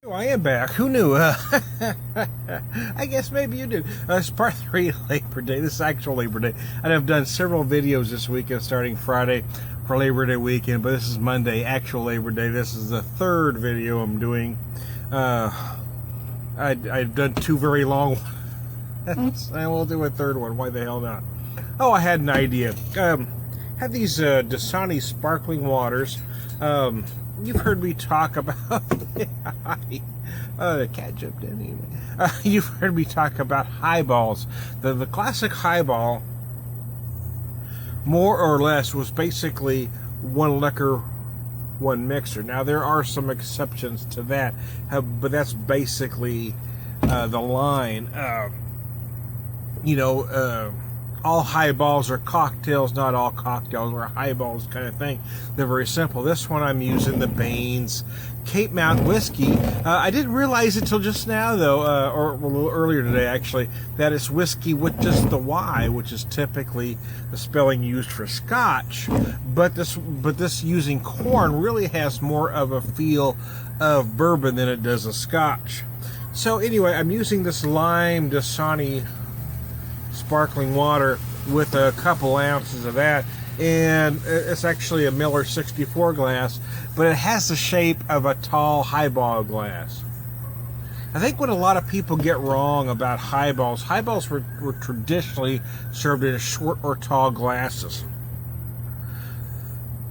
Oh, I am back. Who knew? I guess maybe you did. It's part 3 Labor Day. This is actual Labor Day. And I've done several videos this weekend, starting Friday for Labor Day weekend, but this is Monday, actual Labor Day. This is the third video I'm doing. I've done 2 very long ones. I will do a third one. Why the hell not? Oh, I had an idea. Have these Dasani sparkling waters. You've heard me talk about the cat jumped in anyway. You've heard me talk about highballs. The classic highball, more or less, was basically one liquor, one mixer. Now there are some exceptions to that, but that's basically the line. All highballs are cocktails, not all cocktails are highballs, kind of thing. They're very simple. This one I'm using the Baines Cape Mount whiskey. I didn't realize it till just now, though, or a little earlier today, actually, that it's whiskey with just the Y, which is typically the spelling used for Scotch. But this using corn really has more of a feel of bourbon than it does a Scotch. So anyway, I'm using this lime Dasani sparkling water with a couple ounces of that, and it's actually a Miller 64 glass, but it has the shape of a tall highball glass. I think what a lot of people get wrong about highballs were traditionally served in short or tall glasses.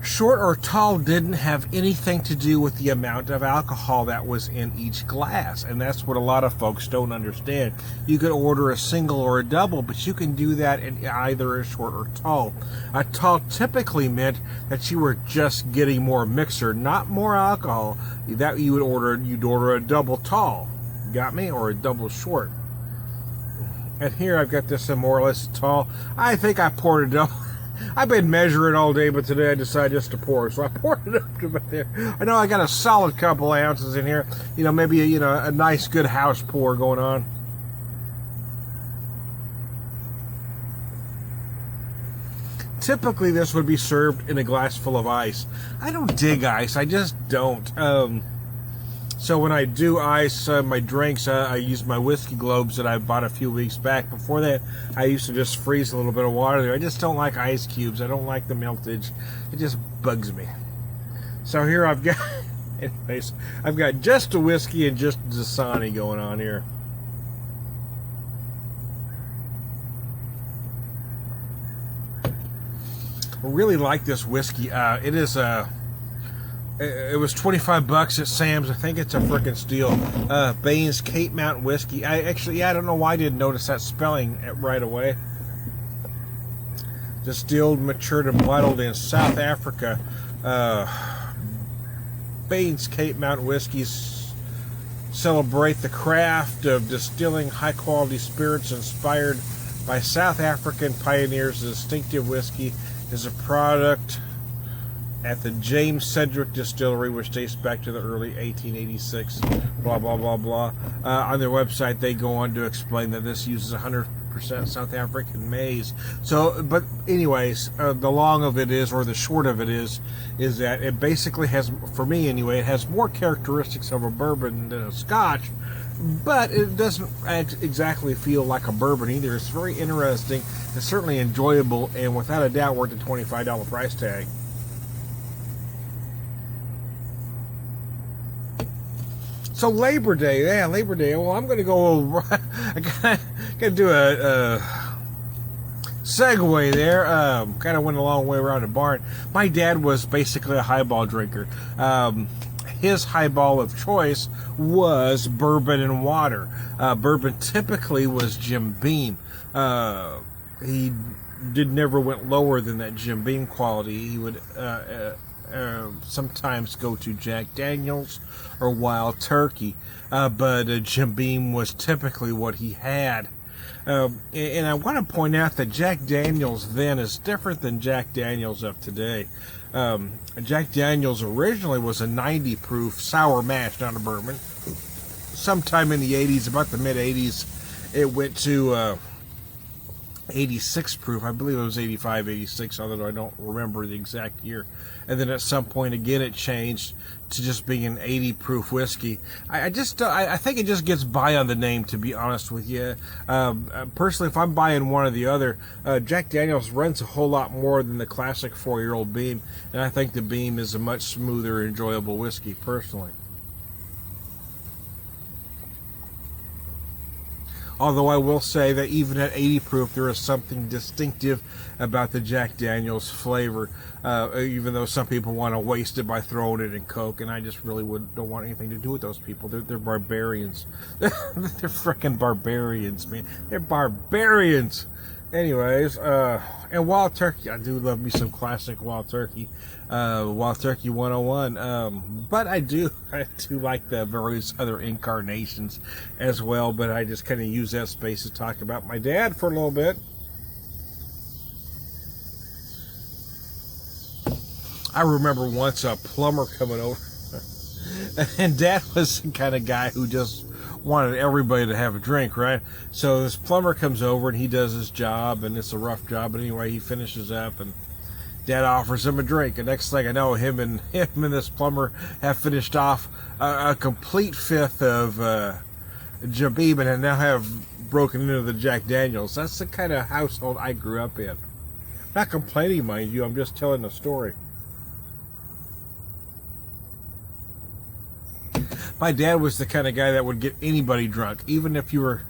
Short or tall didn't have anything to do with the amount of alcohol that was in each glass, and that's what a lot of folks don't understand. You could order a single or a double, but you can do that in either a short or tall. A tall typically meant that you were just getting more mixer, not more alcohol. That you'd order a double tall, got me, or a double short. And here I've got this more or less tall. I think I poured a double. I've been measuring all day, but today I decided just to pour. So I poured it up to about there. I know I got a solid couple ounces in here. Maybe a nice good house pour going on. Typically, this would be served in a glass full of ice. I don't dig ice. I just don't. So when I do ice my drinks, I use my whiskey globes that I bought a few weeks back. Before that, I used to just freeze a little bit of water there. I just don't like ice cubes. I don't like the meltage. It just bugs me. So here I've got, anyways, I've got just a whiskey and just Dasani going on here. I really like this whiskey. It is It was $25 at Sam's. I think it's a frickin' steal. Baines Cape Mount whiskey. I don't know why I didn't notice that spelling right away. Distilled, matured, and bottled in South Africa. Baines Cape Mount whiskeys celebrate the craft of distilling high-quality spirits inspired by South African pioneers. The distinctive whiskey is a product at the James Cedric Distillery, which dates back to the early 1886, blah, blah, blah, blah. On their website, they go on to explain that this uses 100% South African maize. So, but anyways, the long of it is, or the short of it is that it basically has, for me anyway, it has more characteristics of a bourbon than a Scotch, but it doesn't exactly feel like a bourbon either. It's very interesting. It's certainly enjoyable, and without a doubt worth the $25 price tag. So Labor Day, yeah, Labor Day. Well, I'm going to go. I got to do a segue there. Kind of went a long way around the barn. My dad was basically a highball drinker. His highball of choice was bourbon and water. Bourbon typically was Jim Beam. He never went lower than that Jim Beam quality. He would sometimes go to Jack Daniels or Wild Turkey, but Jim Beam was typically what he had. And I want to point out that Jack Daniels then is different than Jack Daniels of today. Jack Daniels originally was a 90 proof sour mash, not a bourbon. Sometime in the 80s, about the mid 80s, it went to 86 proof. I believe it was 85, 86, although I don't remember the exact year. And then at some point again it changed to just being an 80 proof whiskey. I think it just gets by on the name, to be honest with you. Personally, if I'm buying one or the other, Jack Daniel's runs a whole lot more than the classic 4-year-old Beam, and I think the Beam is a much smoother, enjoyable whiskey, personally. Although I will say that even at 80 proof, there is something distinctive about the Jack Daniel's flavor, even though some people want to waste it by throwing it in Coke, and I just really don't want anything to do with those people. They're barbarians. They're freaking barbarians, man. They're barbarians. Anyways, and Wild Turkey. I do love me some classic Wild Turkey. Wild Turkey 101. But I do like the various other incarnations as well. But I just kind of use that space to talk about my dad for a little bit. I remember once a plumber coming over, and Dad was the kind of guy who just wanted everybody to have a drink, right? So this plumber comes over and he does his job, and it's a rough job, but anyway, he finishes up and Dad offers him a drink, and next thing I know, him and this plumber have finished off a complete fifth of Jabib, and now have broken into the Jack Daniels. That's the kind of household I grew up in. I'm not complaining, mind you, I'm just telling the story. My dad was the kind of guy that would get anybody drunk, even if you were,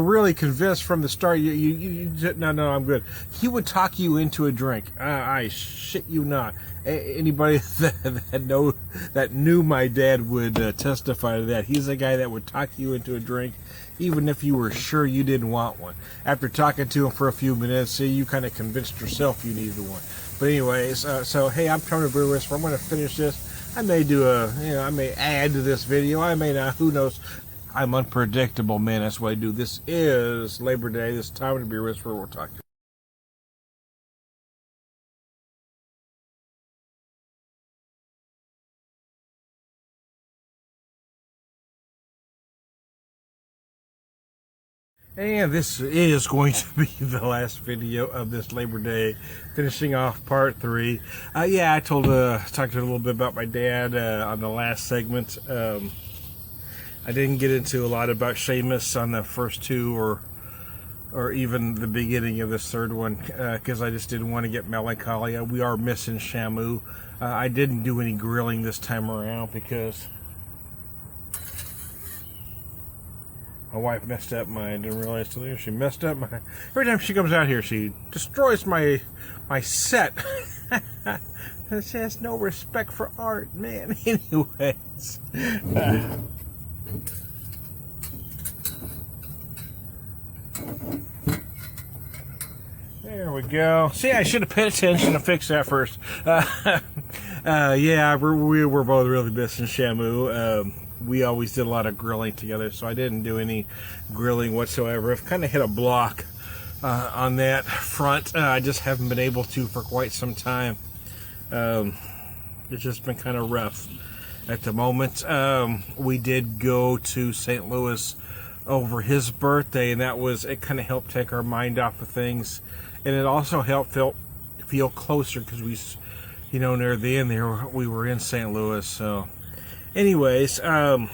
really convinced from the start. No, I'm good. He would talk you into a drink. I shit you not. Anybody that knew my dad would testify to that. He's the guy that would talk you into a drink, even if you were sure you didn't want one. After talking to him for a few minutes, you kind of convinced yourself you needed one. But anyways, so hey, I'm Tony Brew Whisperer. I'm going to finish this. I may do I may add to this video. I may not. Who knows? I'm unpredictable, man. That's what I do. This is Labor Day. This time to be a whisperer. We'll talk to you. And this is going to be the last video of this Labor Day, finishing off part 3. Yeah, I talked a little bit about my dad on the last segment. I didn't get into a lot about Seamus on the first 2 or even the beginning of this third one, because I just didn't want to get melancholy. We are missing Shamu. I didn't do any grilling this time around because my wife messed up I didn't realize till later, she messed up every time she comes out here, she destroys my set. She has no respect for art, man. Anyways. There we go. See, I should have paid attention to fix that first. Yeah, we were both really missing Shamu. We always did a lot of grilling together, so I didn't do any grilling whatsoever. I've kind of hit a block on that front. I just haven't been able to for quite some time. It's just been kind of rough at the moment. We did go to St. Louis over his birthday, and it kind of helped take our mind off of things, and it also helped feel closer because near the end there we were in St. Louis. So anyways, I'm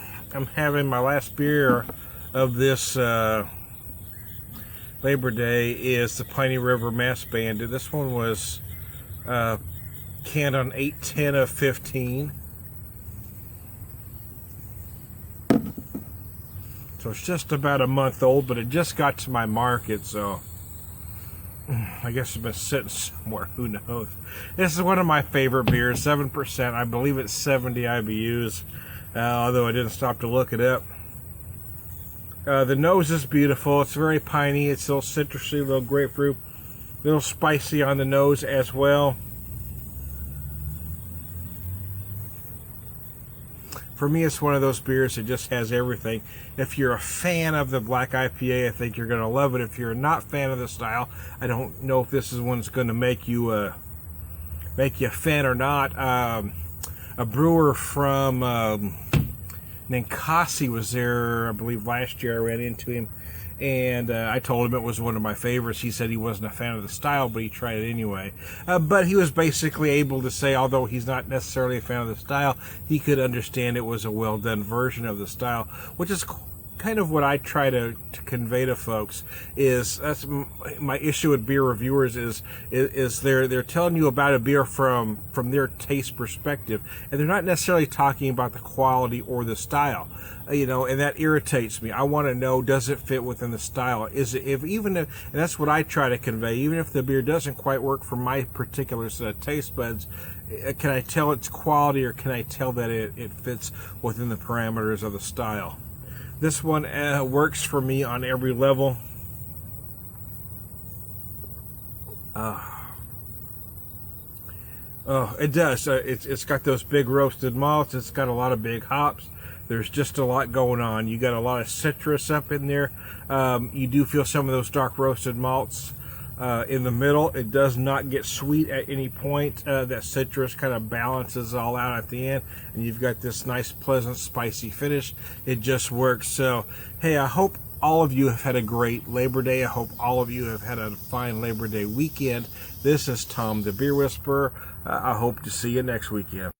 having my last beer of this Labor Day is the Piney River Mass Bandit. This one was canned on 8/10 of 15. So it's just about a month old, but it just got to my market, so I guess it's been sitting somewhere, who knows. This is one of my favorite beers, 7%. I believe it's 70 IBUs, although I didn't stop to look it up. The nose is beautiful. It's very piney. It's a little citrusy, a little grapefruit, a little spicy on the nose as well. For me, it's one of those beers that just has everything. If you're a fan of the black IPA, I think you're going to love it. If you're not a fan of the style, I don't know if this is one that's going to make you a fan or not. A brewer from Ninkasi was there, I believe, last year. I ran into him, and I told him it was one of my favorites. He said he wasn't a fan of the style, but he tried it anyway. But he was basically able to say, although he's not necessarily a fan of the style, he could understand it was a well-done version of the style, which is kind of what I try to convey to folks. Is that's my issue with beer reviewers is they're telling you about a beer from their taste perspective, and they're not necessarily talking about the quality or the style. And that irritates me. I want to know, does it fit within the style? Is it, and that's what I try to convey. Even if the beer doesn't quite work for my particular set of taste buds, can I tell its quality, or can I tell that it fits within the parameters of the style? This one works for me on every level. It does. It's got those big roasted malts. It's got a lot of big hops. There's just a lot going on. You got a lot of citrus up in there. You do feel some of those dark roasted malts in the middle. It does not get sweet at any point. That citrus kind of balances all out at the end, and you've got this nice, pleasant, spicy finish. It just works. So, hey, I hope all of you have had a great Labor Day. I hope all of you have had a fine Labor Day weekend. This is Tom the Beer Whisperer. I hope to see you next weekend.